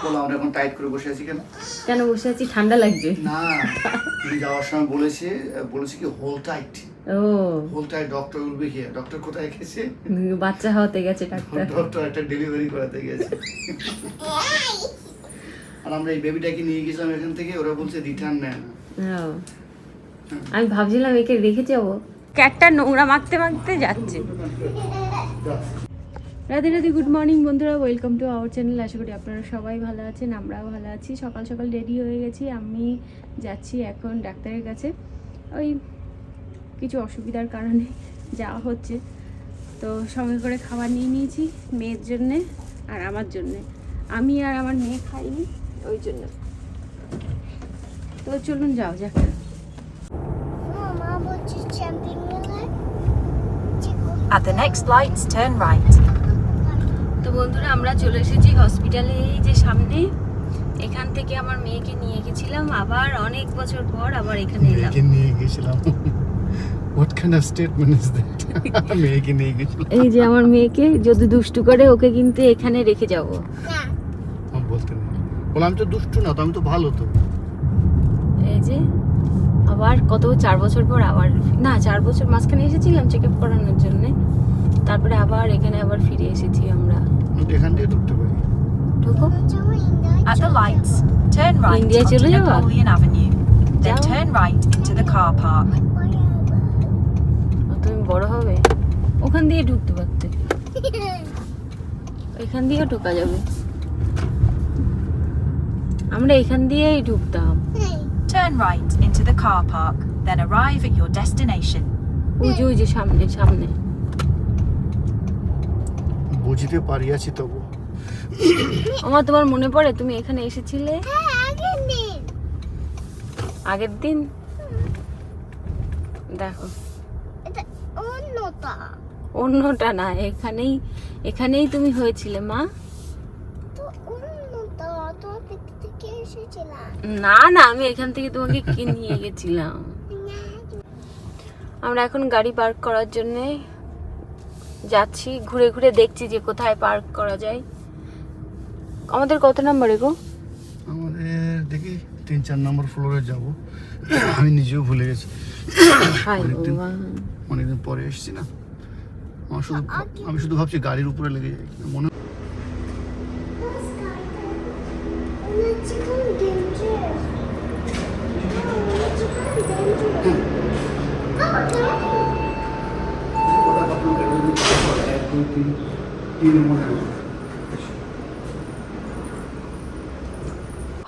বলো আমরা এখন টাইট করে বসে আছি কেন? কেন বসে আছি? ঠান্ডা লাগছে না, তুমি যাওয়ার সময় বলেছি কি হোল টাইট। ও hold tight, doctor will be here. Doctor কোথায় গেছে? বাচ্চা হতে গেছে ডাক্তার। ডক্টর একটা ডেলিভারি করাতে গেছে। আর আমরা এই বেবিটাকে নিয়ে গেছিলাম এখান থেকে, ওরা বলছে রিটার্ন নেয় না। আমি ভাবছিলাম একে রেখে যাবো, ক্যাটটা নোংরা মাখতে মাখতে যাচ্ছে। রাধে রাধে, গুড মর্নিং বন্ধুরা, ওয়েলকাম টু আওয়ার চ্যানেল। আশা করি আপনারা সবাই ভালো আছেন, আমরাও ভালো আছি। সকাল সকাল রেডি হয়ে গেছি, আমি যাচ্ছি এখন ডাক্তারের কাছে। ওই কিছু অসুবিধার কারণে যাওয়া হচ্ছে, তো সঙ্গে করে খাবার নিয়ে নিয়েছি মেয়ের জন্যে আর আমার জন্যে। আমি আর আমার মেয়ে খাইনি, ওই জন্য। তো চলুন যাও যাক। At the next lights, turn right. তো বন্ধুরা, আমরা চলে এসেছি হসপিটালে, এই যে সামনে। এখান থেকে আমার মেয়েকে নিয়ে গেছিলাম, আবার অনেক বছর পর আবার এখানে এলাম। মেয়েকে নিয়ে গেছিলাম? What kind of statement is that? মেয়েকে নিয়ে গেছিলাম। এই যে আমার মেয়েকে যদি দুষ্টু করে, ওকে কিন্তু এখানে রেখে যাব। আমি বলতে নেই, বললাম আমি তো দুষ্টু না, তো আমি তো ভালো। তো এই যে আবার কত 4 বছর পর আবার, না 4 বছর মাঝখানে এসেছিলাম চেক আপ করানোর জন্য, তারপরে আবার এখানে আবার ফিরে এসেছি আমরা। এখান থেকে ঢুকতে পারি? ঢুকো। At the lights, turn right India onto চলে যাবা? Napoleon Avenue. Then যাও। turn right into the car park. তুমি বড় হবে, ওখান দিয়ে ঢুকতে পারতে, এখান দিয়েও ঢোকা যাবে। আমরা এখান দিয়েই ঢুকতাম। Turn right into the car park, then arrive at your destination. ওই যে সামনে সামনে। বুঝতে পারি আছি তবু। আমার তোমার মনে পড়ে তুমি এখানে এসেছিলে আগের দিন? দেখো অন্যটা না, এখানেই তুমি হয়েছিলে মা। না না, আমি এখান থেকে তোমাকে কি নিয়ে গেছিলাম। আমরা এখন গাড়ি পার্ক করার জন্য যাচ্ছি, ঘুরে ঘুরে দেখছি যে কোথায় পার্ক করা যায়। আমাদের কত নম্বরে গো? আমাদের দেখি 3-4 নম্বর ফ্লোরে যাব। আমি নিজেও ভুলে গেছি, অনেকদিন পরে এসেছি না। আমি শুধু ভাবছি গাড়ির উপরে লেগে যাই মনে।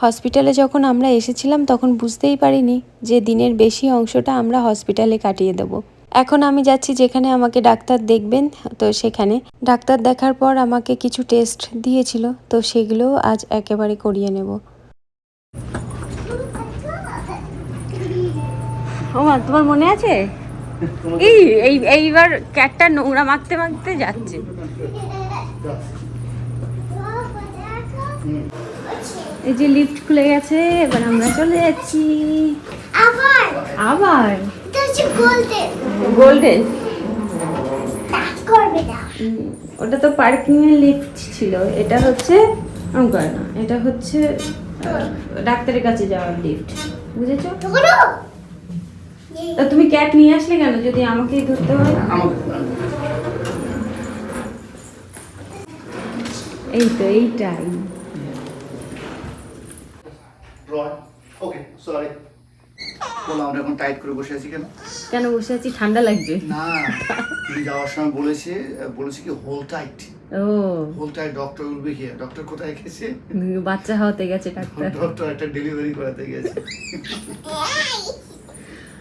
হসপিটালে যখন আমরা এসেছিলাম তখন বুঝতেই পারিনি যে দিনের বেশি অংশটা আমরা হসপিটালে কাটিয়ে দেব। এখন আমি যাচ্ছি যেখানে আমাকে ডাক্তার দেখবেন, তো সেখানে ডাক্তার দেখার পর আমাকে কিছু টেস্ট দিয়েছিল, তো সেগুলো আজ একেবারে করিয়ে নেব। ও মা, তোমার মনে আছে? এইবার ক্যাটটা নোংরা মাখতে মাখতে যাচ্ছে। এই যে লিফট খুলে গেছে, এবার আমরা চলে যাচ্ছি। আবার গোল্ডেন ওটা তো পার্কিং এর লিফট ছিল, এটা হচ্ছে না, এটা হচ্ছে ডাক্তারের কাছে যাওয়ার লিফট, বুঝেছো? তা তুমি ক্যাট নিয়ে আসলে কেন যদি আমাকেই ধরতে হয়? এই তো এইটাই। ওকে, সরি। বলো আমরা এখন টাইট করে বসে আছি কেন? কেন বসে আছি? ঠান্ডা লাগছে। না, তুমি যাওয়ার সময় বলেছি কি হোল টাইট। ও hold tight, doctor will be here. Doctor কোথায় গেছে? বাচ্চা হতে গেছে ডাক্তার। ডক্টর একটা ডেলিভারি করাতে গেছে।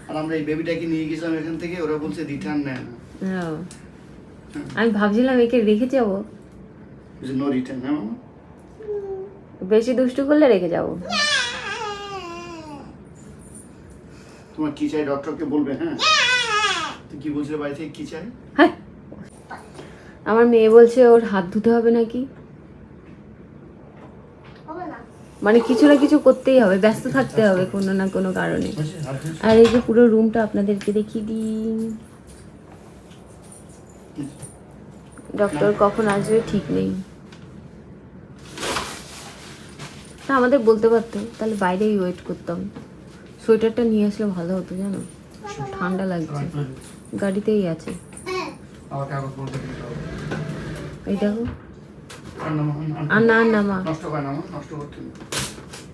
আর আমরা এই বেবিটাকে নিয়ে গেছিলাম এখান থেকে, ওরা বলছে রিটার্ন নেয় না। আমি ভাবছিলাম একে রেখে যাবো, নো রিটার্ন। হ্যাঁ মামা, বেশি দুষ্টু করলে রেখে যাবো। তোমার কি চাই ডক্টরকে বলবে। হ্যাঁ, তুই কি বলছিলে বাড়ি থেকে কি চাই? হ্যাঁ, আমার মেয়ে বলছে ওর হাত ধুতে হবে নাকি, মানে কিছু না কিছু করতেই হবে, ব্যস্ত থাকতে হবে কোনো না কোনো কারণে। আর এই যে পুরো রুমটা আপনাদেরকে দেখিয়ে দিই। ডক্টর কখন আসবে ঠিক নেই। তা আমাদের বলতে পারতো, তাহলে বাইরেই ওয়েট করতাম। সোয়েটারটা নিয়ে আসলে ভালো হতো জানো, ঠান্ডা লাগছে। গাড়িতেই আছে। আবার কাগজ বলতে দিতে হবে। এই দেখো। আর নামা, আর না নামা, নষ্ট হয় না, নষ্ট করতে নেই।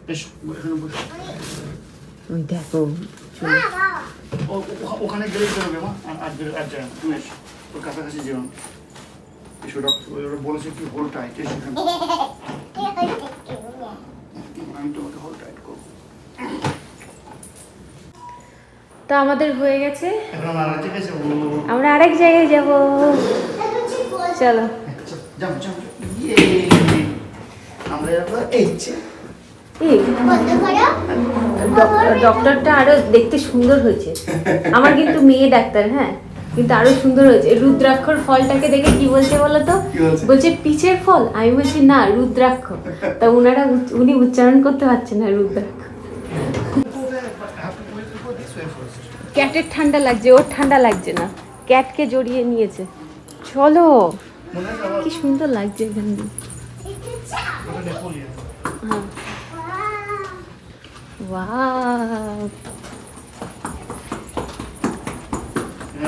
বেশ, এখানে বসে। ওই দেখো চলো। ওখানে গেলেই বেরোবে মা, আর যায় না। তুমি এসো, ওর কাছাকাছি যেও না। এসো, ওরা বলেছে কি হোল টাইট, এসো এখানে। আমি তোমাকে হোল টাইট করবো। তো আমাদের হয়ে গেছে, এখন আমরা আরেক জায়গায় যাবো। আমরা আরেক জায়গায় যাব। চলো। যাও যাও, ইয়ে আমরা যাবো এই যে। এই ডক্টরটা আরো দেখতে সুন্দর হয়েছে। আমার কিন্তু মেয়ে ডাক্তার, হ্যাঁ, কিন্তু আরো সুন্দর হয়েছে। রুদ্রাক্ষর ফলটাকে দেখে কি বলছে বলো তো? বলছে পিচের ফল। আমি বলছি না, রুদ্রাক্ষ। তা উনি উচ্চারণ করতে পারছেন না রুদ্রাক্ষ। ক্যাটের ঠান্ডা লাগছে, ওর ঠান্ডা লাগছে না, ক্যাটকে জড়িয়ে নিয়েছে। চলো, কি সুন্দর লাগছে এখান দিয়ে। হ্যাঁ, ওয়াও।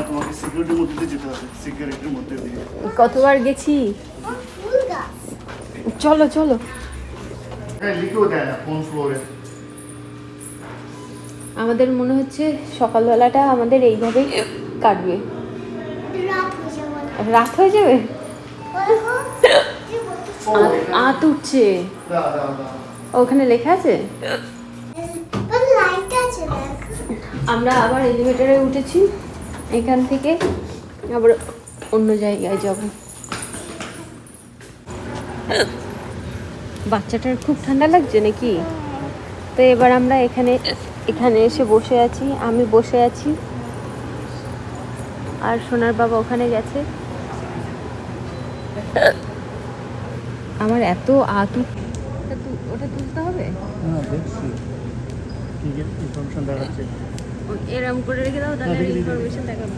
তোমাকে সিকিউরিটির মধ্যে দিয়ে যেতে হবে, সিকিউরিটির মধ্যে দিয়ে। কতবার গেছি। চলো চলো। হ্যাঁ, লিখেও দেয় না কোন ফ্লোরে। আমাদের মনে হচ্ছে সকালবেলাটা আমাদের এইভাবেই কাটবে। রাত হয়ে যাবে। আত উঠছে, ওখানে লেখা আছে। আমরা আবার এলিভেটরে উঠেছি, এখান থেকে আবার অন্য জায়গায় যাব। বাচ্চাটার খুব ঠান্ডা লাগছে নাকি? তো এবার আমরা এখানে এসে বসে আছি, আমি বসে আছি, আর সোনার বাবা ওখানে গেছে। আমার এত ওটা তুলতে হবে। ইনফরমেশন দেখাচ্ছে। এরকম করে রেখে দাও, তাহলে ইনফরমেশন দেখাবো।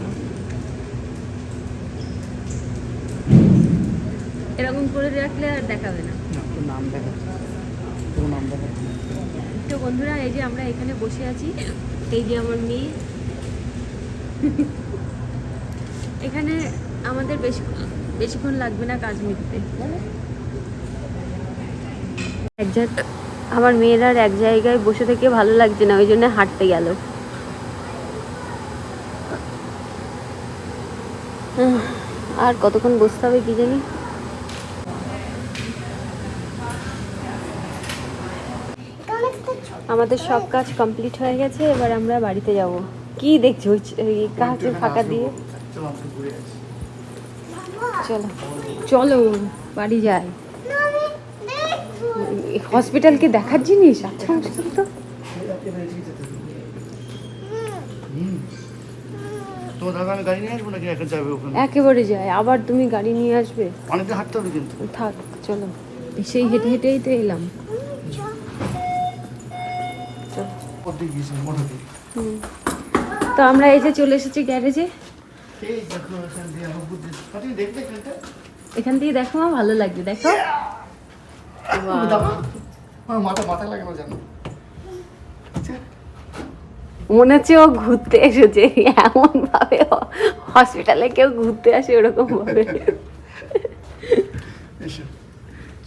এরকম করে রাখলে আর দেখাবে না। নাম দেখাচ্ছে, নাম দেখাচ্ছে। তো বন্ধুরা, এই যে আমরা এখানে বসে আছি, এই যে আমার মেয়ে। এখানে আমাদের বেশিক্ষণ লাগবে না কাজ মিটতে। আমার মেয়ের আর এক জায়গায় বসে থেকে ভালো লাগছে না, ওই জন্য হাঁটতে গেল। আর কতক্ষণ বসতে হবে কি জানি। আমাদের সব কাজ কমপ্লিট হয়ে গেছে, এবার আমরা বাড়িতে যাব। কি দেখছো কাজ ফাঁকা দিয়ে? চলো চলো বাড়ি যাই। হসপিটালকে দেখার জিনিস। আচ্ছা তো তোমার দাদা আমি গাড়ি নিয়ে আসবো নাকি একা যাবে ওখানে? একেবারে যায়, আবার তুমি গাড়ি নিয়ে আসবে? অনেকটা হাঁটতে হবে কিন্তু। থাক, চলো। সেই হেঁটে হেঁটেই তো এলাম। তো আমরা এই যে চলে এসেছি গ্যারেজে। এখান থেকে দেখো, মা ভালো লাগছে, দেখো। মাথা লাগে না জানো, মনে হচ্ছে ও ঘুরতে এসেছে, এমন ভাবে হসপিটালে কেউ ঘুরতে আসে ওরকম ভাবে।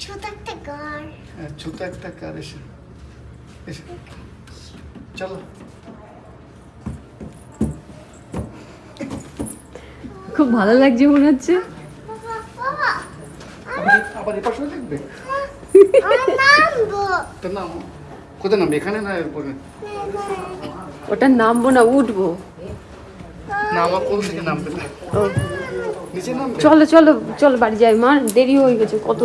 ছোট একটা কার, এসো চলো। খুব ভালো লাগছে মনে হচ্ছে। আবার এ পাশে দেখবে তো নাম কোথায় নামবে? এখানে না এরপরে? ওটা নামবো না, উঠবো। না, আমার কোন থেকে নামবে না, নিচে নামবে। চলো চলো চলো বাড়ি যাই, মা দেরি হয়ে গেছে কত।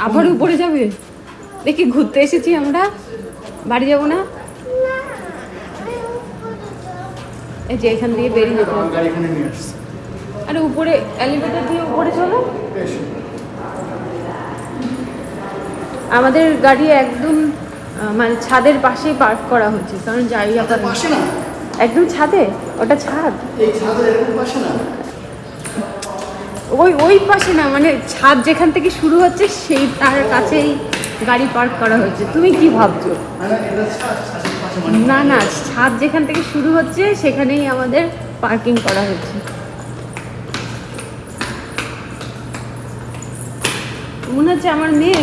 আবার উপরে যাবে? দেখি ঘুরতে এসেছি আমরা, বাড়ি যাবো না। এই যে এখান দিয়ে বেরিয়ে যেতে হবে। গাড়ি এখানে নিয়ে আসছে। আরে উপরে এলিভেটর দিয়ে উপরে চলো। আমাদের গাড়ি একদম মানে ছাদের পাশেই পার্ক করা হচ্ছে, কারণ জায়গা পাশে না, একদম ছাদে। ওটা ছাদ, এই ছাদের একদম পাশে না। ওই পাশে না, মানে ছাদ যেখান থেকে শুরু হচ্ছে সেই তার কাছেই গাড়ি পার্ক করা হচ্ছে। তুমি কি ভাবছো? না না, ছাদ যেখান থেকে শুরু হচ্ছে সেখানেই আমাদের পার্কিং করা হচ্ছে। মনে হচ্ছে আমার মেয়ে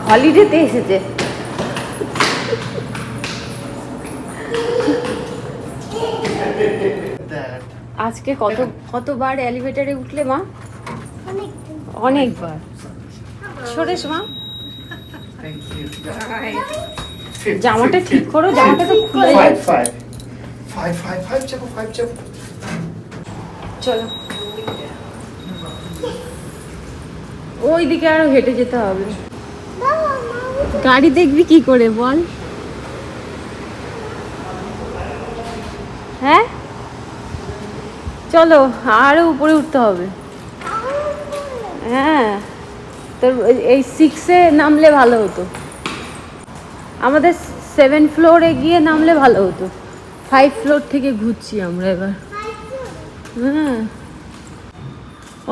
হলিডেতে এসেছে। আজকে কতবার এলিভেটরে উঠলে মা? অনেকবার। সরেস মা, জামাটা ঠিক করো, জামাটা তো খুলে যাচ্ছে। চলো ওই দিকে আরো হেঁটে যেতে হবে। গাড়ি দেখবি কি করে বল? হ্যাঁ চলো, আরো উপরে উঠতে হবে। হ্যাঁ, তোর এই 6-এ নামলে ভালো হতো, আমাদের 7 ফ্লোরে গিয়ে নামলে ভালো হতো। 5 ফ্লোর থেকে ঘুরছি আমরা এবার। হ্যাঁ,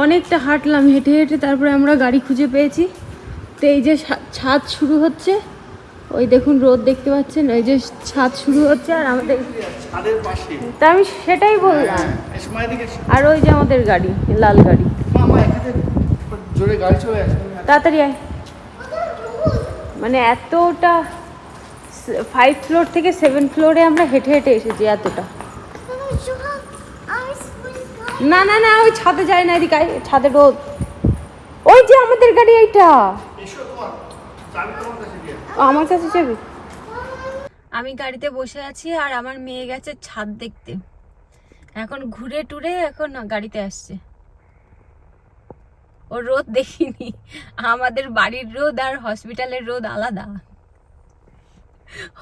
অনেকটা হাঁটলাম, হেঁটে হেঁটে তারপরে আমরা গাড়ি খুঁজে পেয়েছি। তো এই যে ছাদ শুরু হচ্ছে, ওই দেখুন রোদ দেখতে পাচ্ছেন, ওই যে ছাদ শুরু হচ্ছে আর আমাদের ছাদের পাশে। তা আমি সেটাই বললাম। আর ওই যে আমাদের গাড়ি, লাল গাড়ি। জোরে গাড়ি চলে আসে, তাড়াতাড়ি আয়। মানে এতটা 5 ফ্লোর থেকে 7 ফ্লোরে আমরা হেঁটে হেঁটে এসেছি এতটা। না না না, ওই ছাদে যায় না, এদিকে আয়, ছাদে রোদ। ওই যে আমাদের গাড়ি এইটা। আমার কাছে যাবি? আমি গাড়িতে বসে আছি আর আমার মেয়ে গেছে ছাদ দেখতে। এখন ঘুরে টুরে এখন গাড়িতে আসছে। ও রোদ দেখিনি, আমাদের বাড়ির রোদ আর হসপিটালের রোদ আলাদা,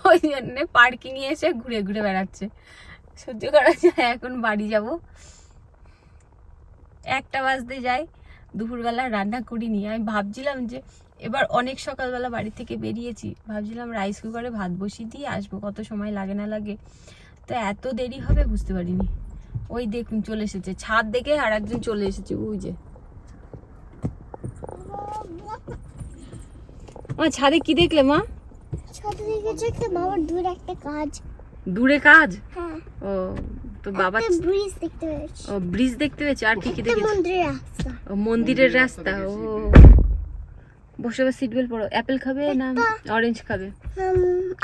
ওই জন্যে পার্কিং এ এসে ঘুরে ঘুরে বেড়াচ্ছে। সহ্য করা যায়। এখন বাড়ি যাব, 1টা বাজতে যাই। দুপুরবেলা রান্না করিনি। আমি ভাবছিলাম যে এবার অনেক সকালবেলা বাড়ি থেকে বেরিয়েছি, ভাবছিলাম রাইস কুকারে ভাত বসিয়ে দিয়ে আসবো, কত সময় লাগে না লাগে। তো এত দেরি হবে বুঝতে পারিনি। ওই দেখুন চলে এসেছে, ছাদ দেখে আর একজন চলে এসেছে, ওই যে। ছাদে কি দেখলে মা? ছাদে দেখেছি বাবার দূরে একটা কাজ। দূরে কাজ? হ্যাঁ। ও তো বাবা ব্রিজ দেখতে পেয়েছি। ও ব্রিজ দেখতে পেয়েছে। আর কি কি দেখেছে? মন্দিরের রাস্তা। ও মন্দিরের রাস্তা। ও বসে বসে সিট বেল্ট পরো। অ্যাপেল খাবে না অরেঞ্জ খাবে?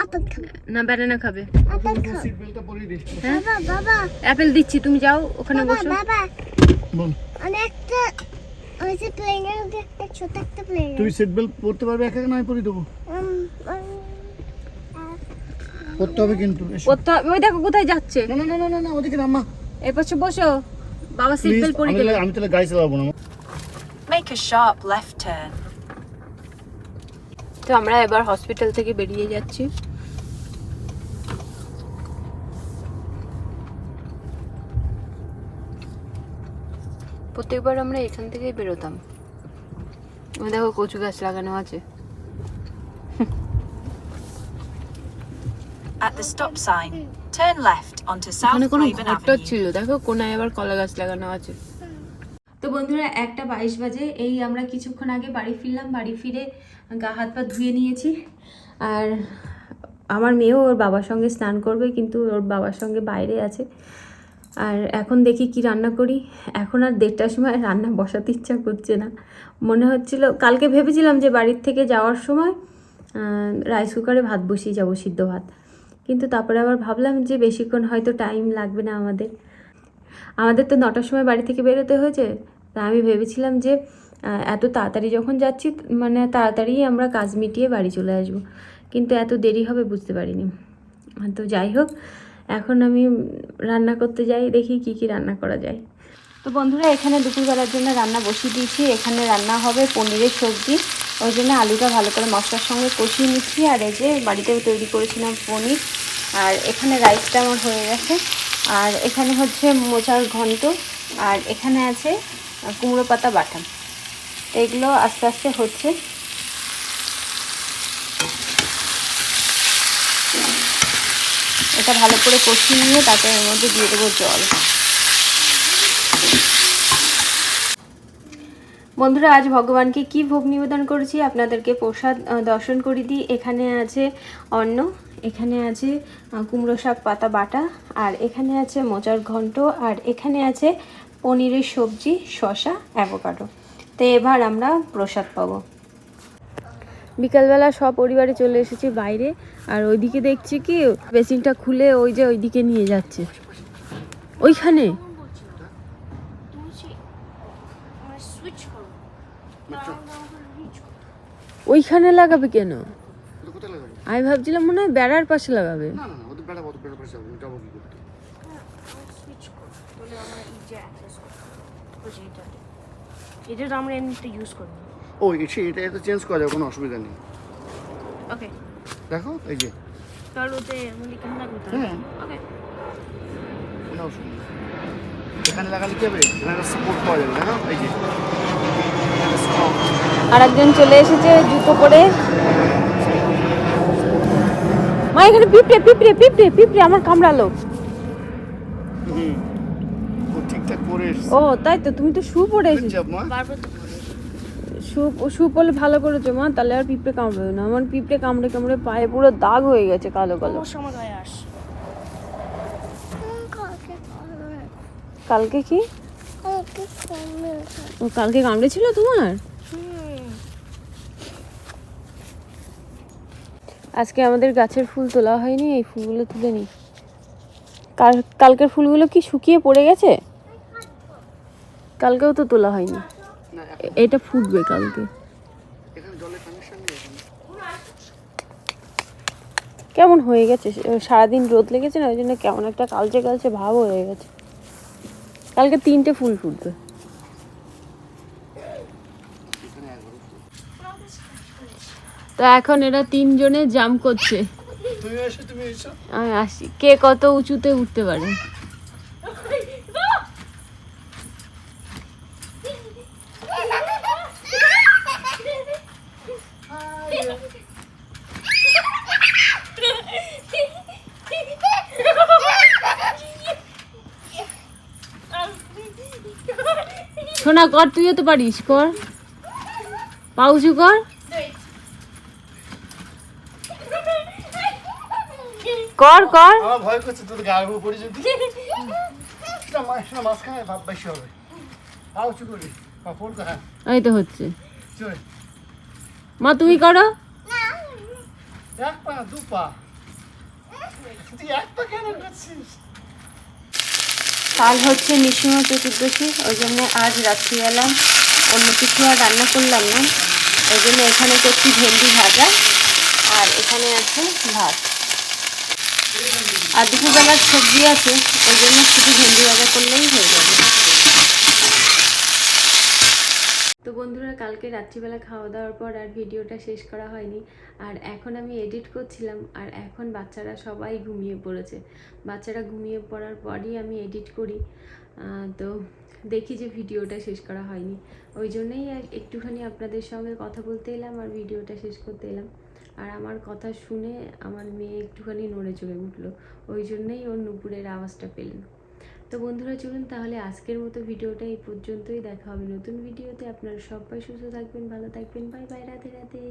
আপেল খাবে না ব্যানানা খাবে? আপেল খাবে। সিট বেল্টটা পরিয়ে দিস। বাবা বাবা অ্যাপেল দিচ্ছি, তুমি যাও ওখানে বসো। বাবা বল। অনেকটা ওই যে প্লেনের মধ্যে একটা ছোট একটা প্লেন। তুই সিট বেল্ট পরতে পারবে? একা নয় পরিয়ে দেবো। পরতে হবে কিন্তু। ওই দেখো কোথায় যাচ্ছে। না না না না না, ওদিকে নামা। এই পাশে বসো, বাবা সিট বেল্ট পরিয়ে দিল। আমি তাহলে গাড়ি চালাবো না। Make a sharp left turn. তো আমরা এবার হসপিটাল থেকে বেরিয়ে যাচ্ছি। প্রত্যেকবার আমরা এখান থেকেই বেরোতাম। ওই দেখো কচু গাছ লাগানো আছে। At the stop sign, turn left onto South ওখানে কোনো Craven ঘরটা Avenue. ছিল, দেখো কোনায় আবার কলা গাছ লাগানো আছে। তো বন্ধুরা 1:22 বাজে, এই আমরা কিছুক্ষণ আগে বাড়ি ফিরলাম। বাড়ি ফিরে গা হাত পা ধুয়ে নিয়েছি। আর আমার মেয়েও ওর বাবার সঙ্গে স্নান করবে, কিন্তু ওর বাবার সঙ্গে বাইরে আছে। আর এখন দেখি কি রান্না করি। এখন আর 1:30টার সময় রান্না বসাতে ইচ্ছা করছে না। মনে হচ্ছিল, কালকে ভেবেছিলাম যে বাড়ির থেকে যাওয়ার সময় রাইস কুকারে ভাত বসিয়ে যাবো, সিদ্ধ ভাত। কিন্তু তারপরে আবার ভাবলাম যে বেশিক্ষণ হয়তো টাইম লাগবে না আমাদের তো 9টার সময় বাড়ি থেকে বেরোতে হয়েছে। তা আমি ভেবেছিলাম যে এত তাড়াতাড়ি যখন যাচ্ছি, মানে তাড়াতাড়ি আমরা কাজ মিটিয়ে বাড়ি চলে আসবো, কিন্তু এত দেরি হবে বুঝতে পারিনি। তো যাই হোক, এখন আমি রান্না করতে যাই, দেখি কি কি রান্না করা যায়। তো বন্ধুরা এখানে দুপুরবেলার জন্য রান্না বসিয়ে দিয়েছি। এখানে রান্না হবে পনিরের সবজি, ওই জন্য আলুটা ভালো করে মশলার সঙ্গে কষিয়ে নিচ্ছি। আর এই যে বাড়িতেও তৈরি করেছিলাম পনির। আর এখানে রাইসটা আমার হয়ে গেছে। আর এখানে হচ্ছে মোচার ঘন্ট, আর এখানে আছে কুমড়ো পাতা বাটা। এগুলো আস্তে আস্তে হচ্ছে। এটা ভালো করে কষিয়ে নিয়ে তাতে এর মধ্যে দিয়ে দেবো জল। বন্ধুরা আজ ভগবানকে কি ভোগ নিবেদন করেছি আপনাদেরকে প্রসাদ দর্শন করে দিই। এখানে আছে অন্ন, এখানে আছে কুমড়ো শাক পাতা বাটা, আর এখানে আছে মোচার ঘন্ট, আর এখানে আছে পনিরের সবজি, শসা, অ্যাভোকাডো। তো এবার আমরা প্রসাদ পাবো। বিকালবেলা সব পরিবারে চলে এসেছি বাইরে, আর ওইদিকে দেখছি কি বেসিনটা খুলে ওই যে ওইদিকে নিয়ে যাচ্ছে ওইখানে। ওইখানে লাগাবে কেন? কোথায় লাগাবে? আমি ভাবছিলাম মনে হয় বেড়ার পাশে লাগাবে। না না না, ওদের বেড়া পাশে যাবো, যাবো কি করতে? এটা আমরা এমনিতে ইউজ করি। ও এটা চেঞ্জ করা যাবে, কোনো অসুবিধা নেই। ওকে, দেখো এই যে, তাহলে ওতে আমাদের কেমন লাগবে? হ্যাঁ ওকে, কোনো অসুবিধা নেই। এখানে লাগালে কি হবে, এখানে সাপোর্ট পাওয়া যাবে। দেখো এই যে strong। আর একজন চলে এসেছে জুতো পরে। মা এখানে পিঁপড়ে পিঁপড়ে পিঁপড়ে পিঁপড়ে আমার কামড়ালো। ও ঠিকঠাক পরে এসছে। ও তাই তো, তুমি তো শু পরে Good এসেছো। job, মা। বারবার তো শু পরলে ভালো করেছো মা, তাহলে আর পিঁপড়ে কামড়াবে না। আমার পিঁপড়ে কামড়ে কামড়ে পায়ে পুরো দাগ হয়ে গেছে কালো কালো। সমস্যা আমার গায়ে আস। কালকে কি? ও কালকে কামড়েছিল তোমার? আজকে আমাদের গাছের ফুল তোলা হয়নি, এই ফুলগুলো তুলে নিই। কালকের ফুলগুলো কি শুকিয়ে পড়ে গেছে? কালকেও তো তোলা হয়নি। না, এটা ফুটবে কালকে। এখানে জলের কানেকশন নেই এখন। কেমন হয়ে গেছে, সারাদিন রোদ লেগেছে না, ওই জন্য কেমন একটা কালচে কালচে ভাব হয়ে গেছে। কালকে 3টে ফুল ফুটবে। তো এখন এরা 3 জনে জাম্প করছে। তুমি এসো। আমি আসি, কে কত উঁচুতে উঠতে পারে। শোনা কর, তুইও তো পারিস, কর পা উঁচু কর। কর কর। আমার ভয় করছে তোর গায়ের উপর পড়ে যদি। শোনা মাঝখানে ভাব বেশি হবে। আও উঁচু করবি, পা ফোল্ড কর। হ্যাঁ এই তো হচ্ছে। চলে। মা তুমি করো। এক পা না, 2 পা। তুই এক পা কেন করছিস? কাল হচ্ছে নৃসিংহ চতুর্দশী, ওই জন্য আজ রাত্রিবেলা অন্য কিছু আর রান্না করলাম না। ওই জন্য এখানে করছি ভেন্ডি ভাজা, আর এখানে আছে ভাত, আর দুপুরবেলার সবজি আছে, ওই জন্য শুধু ভেন্ডি ভাজা করলেই হয়ে যাবে। তো বন্ধুরা কালকে রাত্রিবেলা খাওয়া দাওয়ার পর আর ভিডিওটা শেষ করা হয়নি, আর এখন আমি এডিট করছিলাম, আর এখন বাচ্চারা সবাই ঘুমিয়ে পড়েছে। বাচ্চারা ঘুমিয়ে পড়ার পরই আমি এডিট করি, তো দেখি যে ভিডিওটা শেষ করা হয়নি, ওই জন্যই একটুখানি আপনাদের সঙ্গে কথা বলতে এলাম আর ভিডিওটা শেষ করতে এলাম। আর আমার কথা শুনে আমার মেয়ে একটুখানি নড়ে চড়ে উঠলো, ওই জন্যই ওর নুপুরের আওয়াজটা পেলেন। তো বন্ধুরা চলুন তাহলে আজকের মতো ভিডিওটা এই পর্যন্তই, দেখা হবে নতুন ভিডিওতে। আপনারা সবাই সুস্থ থাকবেন, ভালো থাকবেন, বাই বাই, রাধে রাধে।